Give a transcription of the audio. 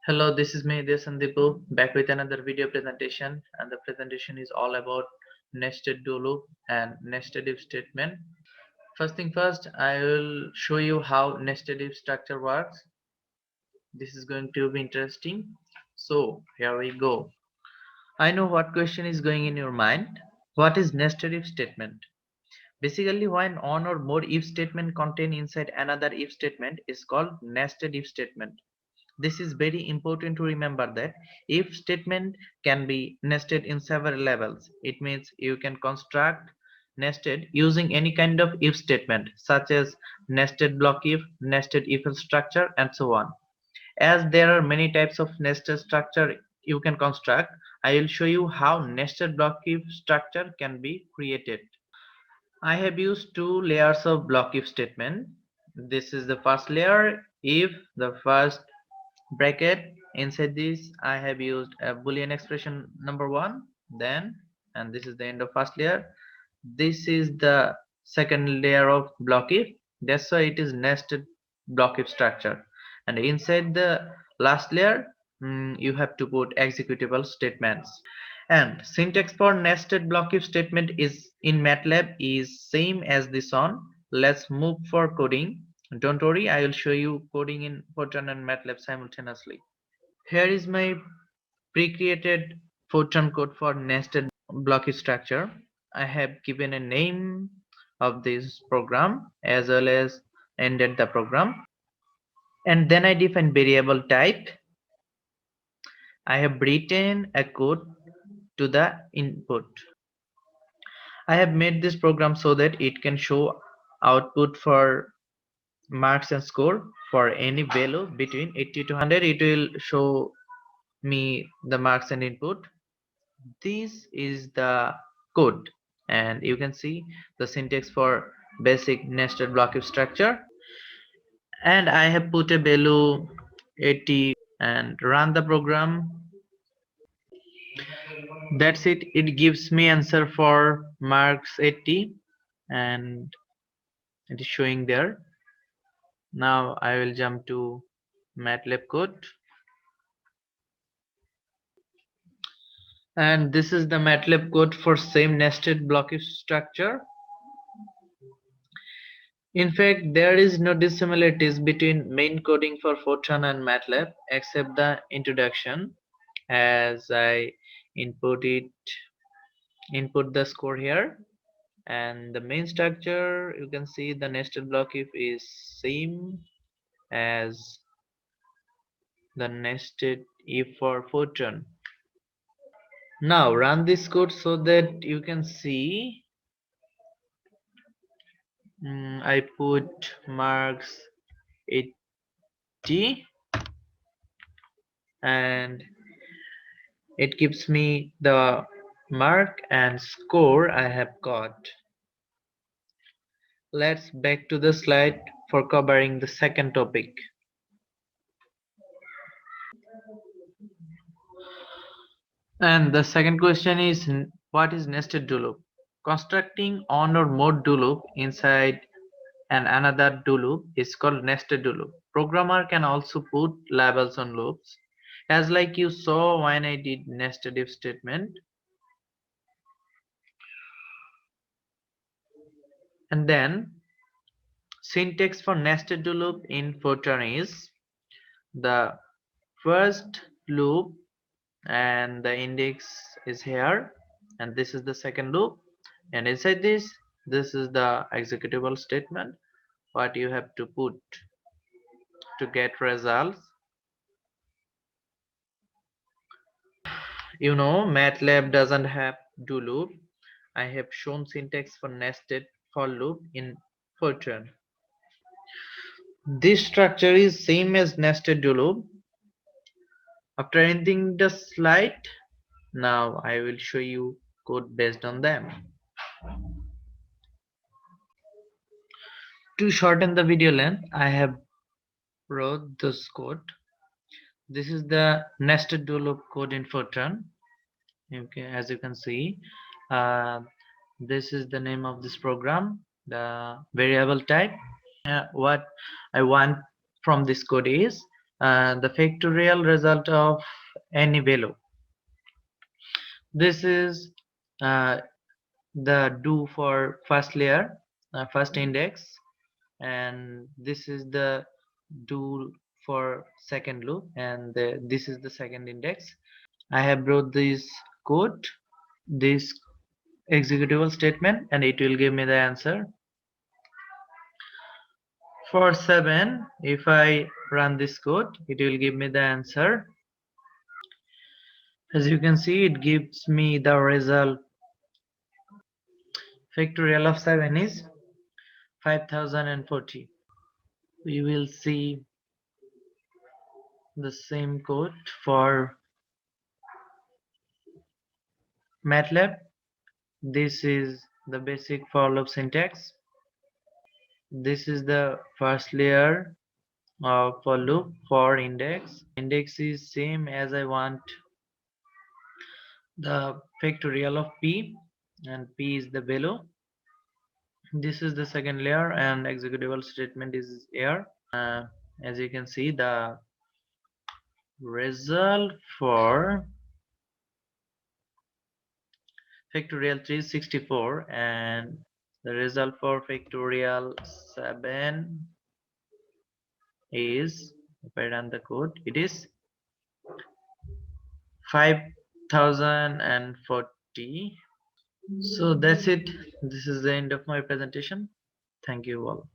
Hello, this is me, Sandeepu, back with another video presentation, and the presentation is all about nested do loop and nested if statement. First thing first, I will show you how nested if structure works. This is going to be interesting. So here we go. I know what question is going in your mind. What is nested if statement? Basically, when one or more if statement contained inside another if statement is called nested if statement. This is very important to remember that if statement can be nested in several levels. It means you can construct nested using any kind of if statement such as nested block if, nested if structure, and so on. As there are many types of nested structure you can construct, I will show you how nested block if structure can be created. I have used two layers of block if statement. This is the first layer. If the first bracket inside this I have used a boolean expression number one, then, and this is the end of first layer. This is the second layer of block if. That's why it is nested block if structure. And inside the last layer, you have to put executable statements. And syntax for nested block if statement is in MATLAB is same as this one. Let's move for coding. Don't worry, I will show you coding in Fortran and MATLAB simultaneously. Here is my pre-created Fortran code for nested block if structure. I have given a name of this program as well as ended the program. And then I define variable type. I have written a code to the input. I have made this program so that it can show output for marks and score for any value between 80 to 100. It will show me the marks and input. This is the code, and you can see the syntax for basic nested block if structure. And I have put a value 80 and run the program. That's it. It gives me answer for marks 80, and it is showing there. Now I will jump to MATLAB code, and this is the MATLAB code for same nested block if structure. In fact, there is no dissimilarities between main coding for Fortran and MATLAB except the introduction. As I input it, input the score here, and the main structure, you can see the nested block if is same as the nested if for Fortran. Now run this code so that you can see. I put marks 80 and it gives me the mark and score I have got. Let's back to the slide for covering the second topic. And the second question is, what is nested do loop? Constructing one or more do loop inside and another do loop is called nested do loop. Programmer can also put labels on loops, as like you saw when I did nested if statement. And then syntax for nested do loop in Fortran is the first loop and the index is here, and this is the second loop, and inside this is the executable statement what you have to put to get results. You know, MATLAB doesn't have do loop. I have shown syntax for nested for loop in Fortran. This structure is same as nested do loop. After ending the slide, now I will show you code based on them. To shorten the video length, I have wrote this code. This is the nested do loop code in Fortran. Okay, as you can see, this is the name of this program, the variable type. What I want from this code is the factorial result of any value. This is uh, the do for first layer, first index, and this is the do for second loop, and this is the second index. I have brought this code, this executable statement, and it will give me the answer. For 7, if I run this code, it will give me the answer. As you can see, it gives me the result. Factorial of 7 is 5040. We will see the same code for MATLAB. This is the basic for loop syntax. This is the first layer of for loop for index. Index is same as I want the factorial of p, and p is the value. This is the second layer, and executable statement is here. As you can see, the result for factorial 3 is 64, and the result for factorial 7 is, if I run the code, it is 5040. So that's it. This is the end of my presentation. Thank you all.